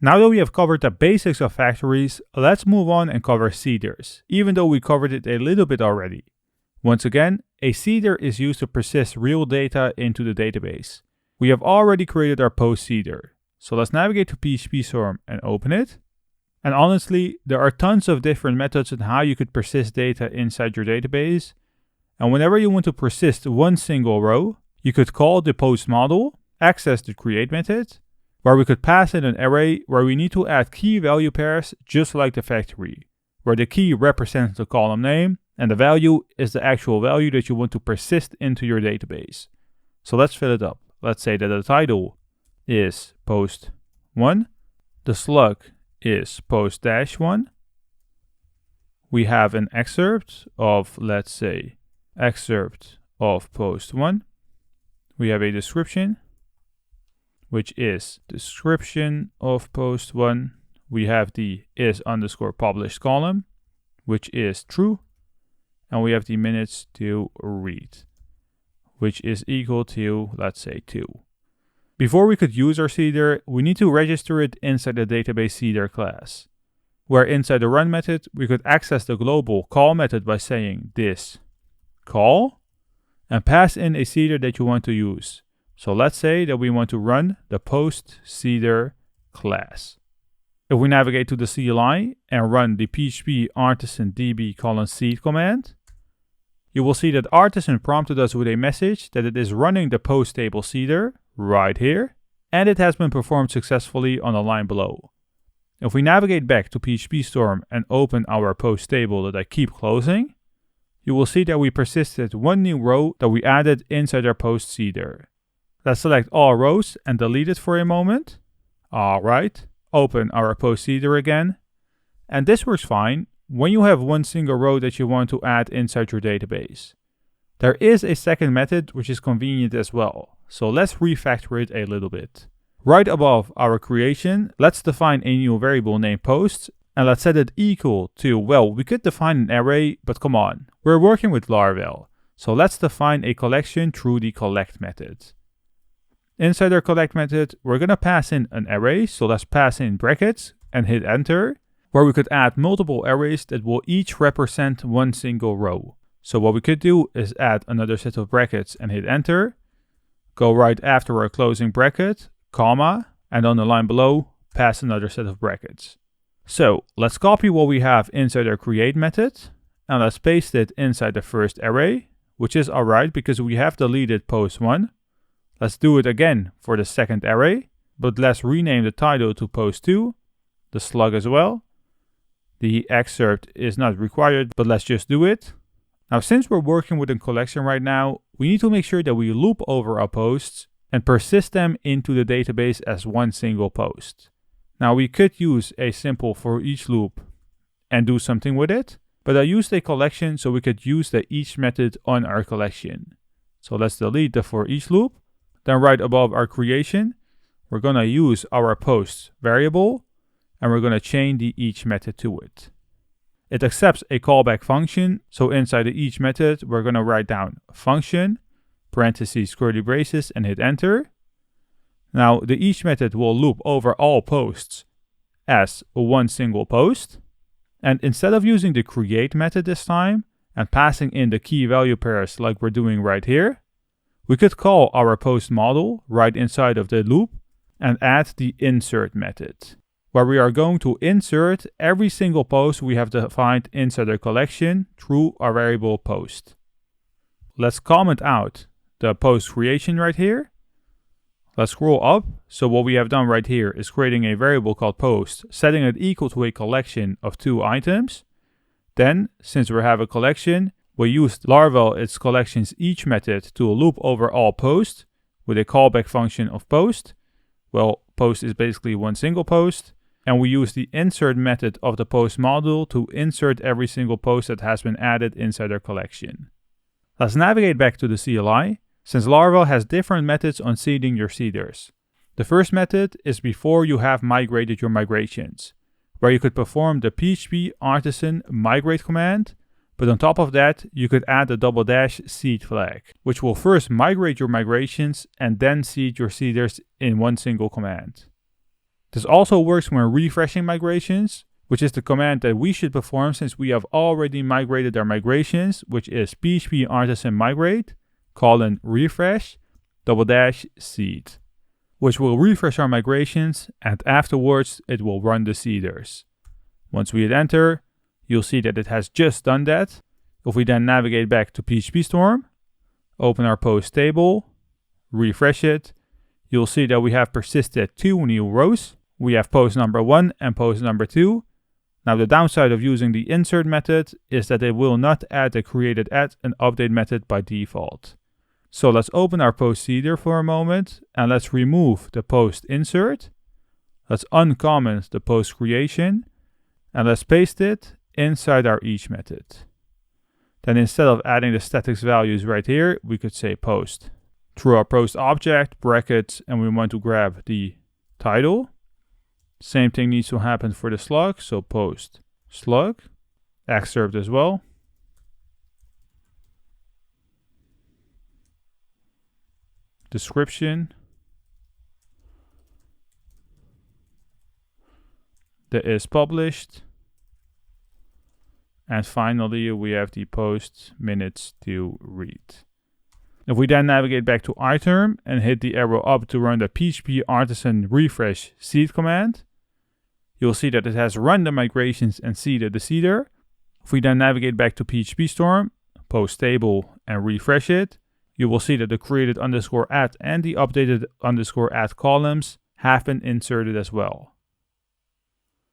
Now that we have covered the basics of factories, let's move on and cover seeders, even though we covered it a little bit already. Once again, a seeder is used to persist real data into the database. We have already created our post seeder, so let's navigate to PHP and open it. And honestly, there are tons of different methods on how you could persist data inside your database. And whenever you want to persist one single row, you could call the post model, access the create method, where we could pass in an array where we need to add key value pairs just like the factory, where the key represents the column name and the value is the actual value that you want to persist into your database. So let's fill it up. Let's say that the title is post 1, the slug is post-1. We have an excerpt of, let's say, excerpt of post 1. We have a description, which is description of post 1. We have the is_published column, which is true. And we have the minutes to read, which is equal to, let's say, 2. Before we could use our seeder, we need to register it inside the database seeder class, where inside the run method, we could access the global call method by saying this call and pass in a seeder that you want to use. So let's say that we want to run the post seeder class. If we navigate to the CLI and run the php artisan db:/seed command, you will see that artisan prompted us with a message that it is running the post table seeder right here, and it has been performed successfully on the line below. If we navigate back to PHP and open our post table that I keep closing, you will see that we persisted one new row that we added inside our post seeder. Let's select all rows and delete it for a moment. Alright, open our post seeder again. And this works fine when you have one single row that you want to add inside your database. There is a second method which is convenient as well, so let's refactor it a little bit. Right above our creation, let's define a new variable named post, and let's set it equal to, well, we could define an array, but come on, we're working with Laravel, so let's define a collection through the collect method. Inside our collect method, we're going to pass in an array, so let's pass in brackets and hit enter, where we could add multiple arrays that will each represent one single row. So what we could do is add another set of brackets and hit enter, go right after our closing bracket, comma, and on the line below, pass another set of brackets. So let's copy what we have inside our create method, and let's paste it inside the first array, which is alright because we have deleted post 1. Let's do it again for the second array, but let's rename the title to post 2, the slug as well. The excerpt is not required, but let's just do it. Now, since we're working with a collection right now, we need to make sure that we loop over our posts and persist them into the database as one single post. Now, we could use a simple for each loop and do something with it, but I used a collection so we could use the each method on our collection. So let's delete the for each loop. Then right above our creation, we're going to use our post variable and we're going to chain the each method to it. It accepts a callback function, so inside the each method, we're going to write down function, parentheses, curly braces, and hit enter. Now, the each method will loop over all posts as one single post. And instead of using the create method this time and passing in the key value pairs like we're doing right here, we could call our post model right inside of the loop and add the insert method, where we are going to insert every single post we have defined inside our collection through our variable post. Let's comment out the post creation right here. Let's scroll up. So what we have done right here is creating a variable called post, setting it equal to a collection of 2 items. Then, since we have a collection, we used Laravel its collections each method to loop over all posts with a callback function of post. Well, post is basically one single post. And we use the insert method of the post module to insert every single post that has been added inside our collection. Let's navigate back to the CLI, since Laravel has different methods on seeding your seeders. The first method is before you have migrated your migrations, where you could perform the php artisan migrate command, but on top of that, you could add the $seed flag, which will first migrate your migrations and then seed your seeders in one single command. This also works when refreshing migrations, which is the command that we should perform since we have already migrated our migrations, which is php artisan migrate, refresh, --seed, which will refresh our migrations, and afterwards it will run the seeders. Once we hit enter, you'll see that it has just done that. If we then navigate back to PHPStorm, open our post table, refresh it, you'll see that we have persisted 2 new rows. We have post number 1 and post number 2. Now the downside of using the insert method is that it will not add the created add and update method by default. So let's open our post seeder for a moment and let's remove the post insert. Let's uncomment the post creation and let's paste it inside our each method. Then instead of adding the statics values right here, we could say post. Through our post object, brackets, and we want to grab the title. Same thing needs to happen for the slug, so post slug, excerpt as well. Description. That is published. And finally, we have the post minutes to read. If we then navigate back to iterm and hit the arrow up to run the php artisan refresh seed command, you'll see that it has run the migrations and seeded the seeder. If we then navigate back to PHPStorm, post table, and refresh it, you will see that the created _add and the updated _add columns have been inserted as well.